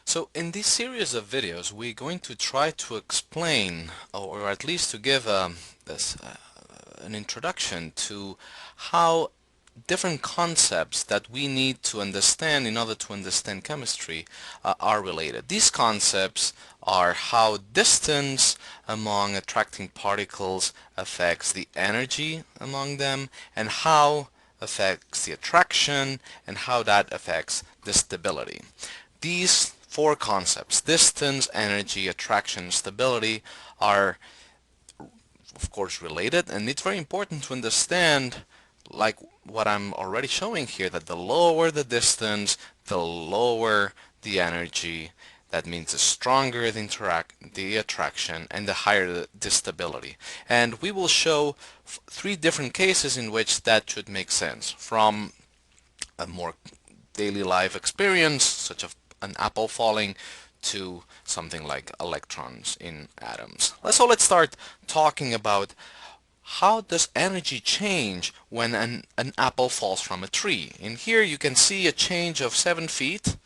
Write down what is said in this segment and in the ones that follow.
So in this series of videos, we're going to try to explain, or at least to give an introduction to how different concepts that we need to understand in order to understand chemistry are related. These concepts are how distance among attracting particles affects the energy among them, and how affects the attraction, and how that affects the stability. These four concepts, distance, energy, attraction, stability, are of course related, and it's very important to understand, like what I'm already showing here, that the lower the distance, the lower the energy. That means the stronger the attraction, and the higher the stability. And we will show three different cases in which that should make sense, from a more daily life experience, such as an apple falling, to something like electrons in atoms. Let's start talking about how does energy change when an apple falls from a tree. In here you can see a change of 7 feet,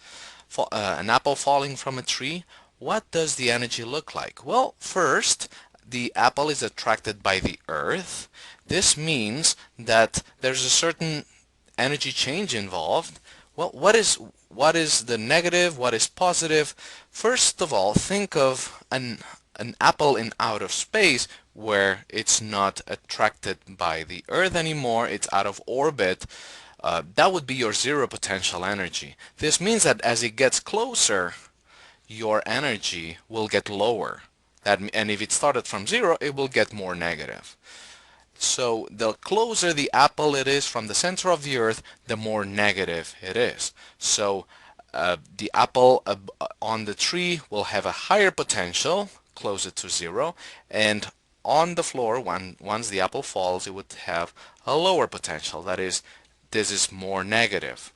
an apple falling from a tree. What does the energy look like? Well, first, the apple is attracted by the earth. This means that there's a certain energy change involved. Well, what is the negative? What is positive? First of all, think of an apple in outer space where it's not attracted by the earth anymore, it's out of orbit. That would be your zero potential energy. This means that as it gets closer, your energy will get lower. And if it started from zero, it will get more negative. So the closer the apple it is from the center of the earth, the more negative it is. So the apple on the tree will have a higher potential, closer to zero, and on the floor, once the apple falls, it would have a lower potential. That is, this is more negative.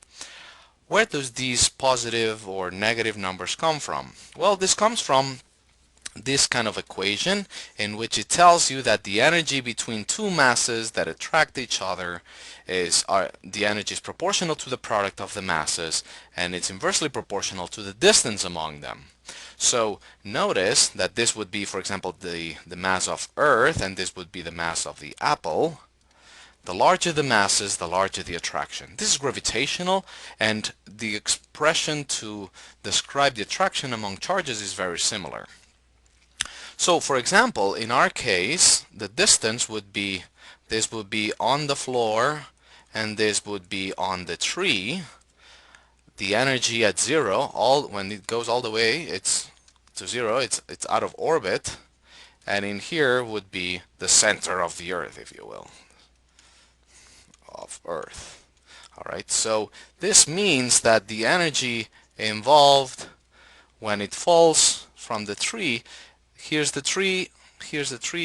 Where does these positive or negative numbers come from? Well, this comes from this kind of equation in which it tells you that the energy between two masses that attract each other the energy is proportional to the product of the masses, and it's inversely proportional to the distance among them. So notice that this would be, for example, the mass of Earth, and this would be the mass of the apple. The larger the masses, the larger the attraction. This is gravitational, and the expression to describe the attraction among charges is very similar. So for example, in our case, the distance would be, this would be on the floor and this would be on the tree. The energy at zero, when it goes all the way, it's to zero, it's out of orbit. And in here would be the center of the earth, if you will, of Earth. Alright, so this means that the energy involved when it falls from the tree, here's the tree,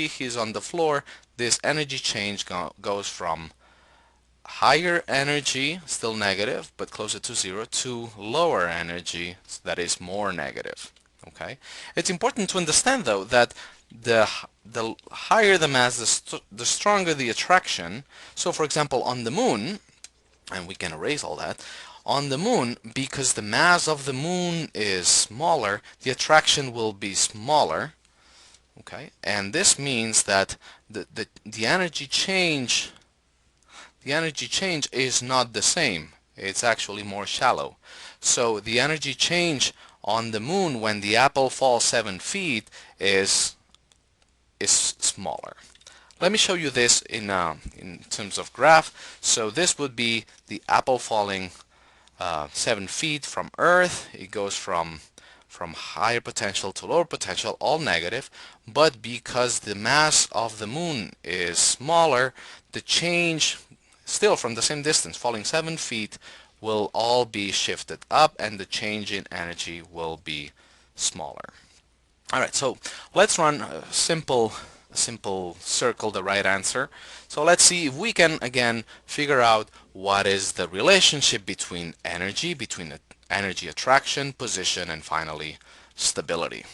he's on the floor. This energy change goes from higher energy, still negative, but closer to zero, to lower energy, that is more negative. Okay? It's important to understand, though, that the higher the mass, the stronger the attraction. So, for example, on the moon, and we can erase all that, on the moon, because the mass of the moon is smaller, the attraction will be smaller. Okay, and this means that the energy change is not the same. It's actually more shallow. So the energy change on the moon when the apple falls 7 feet is smaller. Let me show you this in terms of graph. So this would be the apple falling 7 feet from Earth. It goes from higher potential to lower potential, all negative, but because the mass of the moon is smaller, the change, still from the same distance, falling 7 feet, will all be shifted up, and the change in energy will be smaller. Alright, so let's run a simple circle the right answer. So let's see if we can again figure out what is the relationship between energy attraction, position, and finally stability.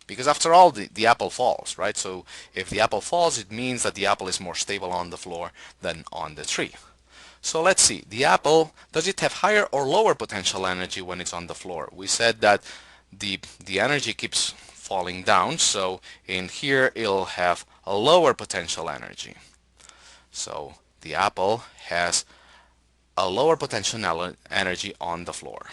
Because after all, the apple falls, right? So if the apple falls, it means that the apple is more stable on the floor than on the tree. So let's see, the apple, does it have higher or lower potential energy when it's on the floor? We said that the energy keeps falling down, so in here it'll have a lower potential energy. So the apple has a lower potential energy on the floor.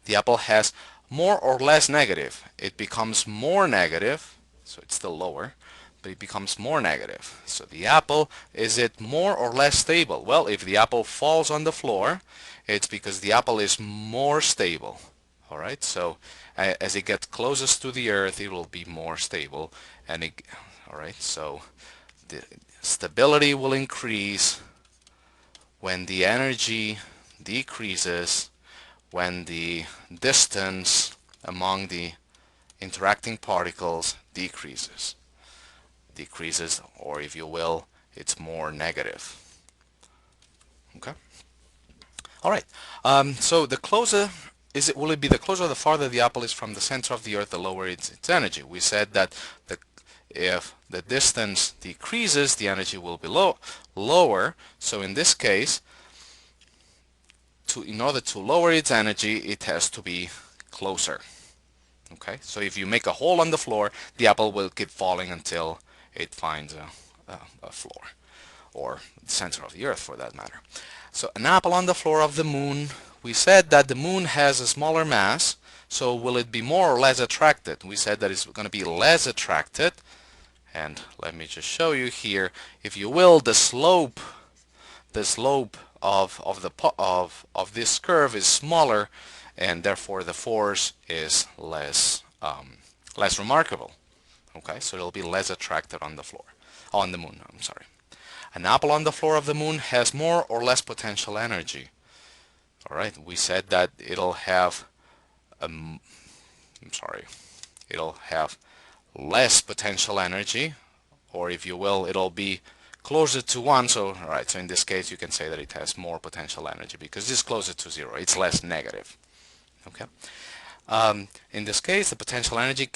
The apple has more or less negative. It becomes more negative, so it's still lower, but it becomes more negative. So the apple, is it more or less stable? Well, if the apple falls on the floor, it's because the apple is more stable. All right, so as it gets closest to the earth, it will be more stable. All right, so the stability will increase when the energy decreases, when the distance among the interacting particles decreases, or if you will, it's more negative. Okay. All right. So the closer will it be the closer or the farther the apple is from the center of the earth, the lower its energy? We said that if the distance decreases, the energy will be lower. So in this case, in order to lower its energy, it has to be closer. Okay, so if you make a hole on the floor, the apple will keep falling until it finds a floor, or the center of the earth for that matter. So an apple on the floor of the moon, we said that the moon has a smaller mass, so will it be more or less attracted? We said that it's going to be less attracted, and let me just show you here, if you will, the slope of this curve is smaller, and therefore the force is less remarkable. Okay, so it'll be less attracted on the moon. I'm sorry. An apple on the floor of the moon has more or less potential energy. All right, we said that it'll have it'll have less potential energy, or if you will, it'll be closer to 1. So all right, so in this case you can say that it has more potential energy because it's closer to 0. It's less negative. Okay. In this case, the potential energy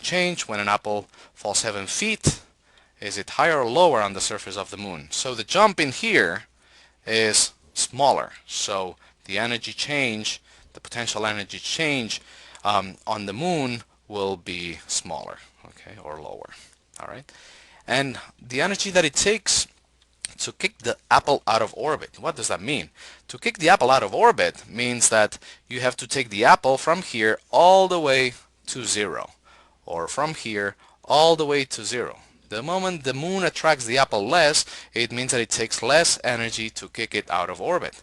change when an apple falls 7 feet, is it higher or lower on the surface of the moon? So the jump in here is smaller. So the energy change, the potential energy change on the moon will be smaller, okay, or lower. All right. And the energy that it takes to kick the apple out of orbit, what does that mean? To kick the apple out of orbit means that you have to take the apple from here all the way to 0, or from here all the way to 0. The moment the moon attracts the apple less, it means that it takes less energy to kick it out of orbit.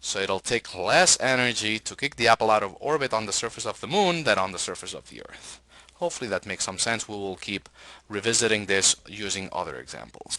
So it'll take less energy to kick the apple out of orbit on the surface of the moon than on the surface of the earth. Hopefully that makes some sense. We will keep revisiting this using other examples.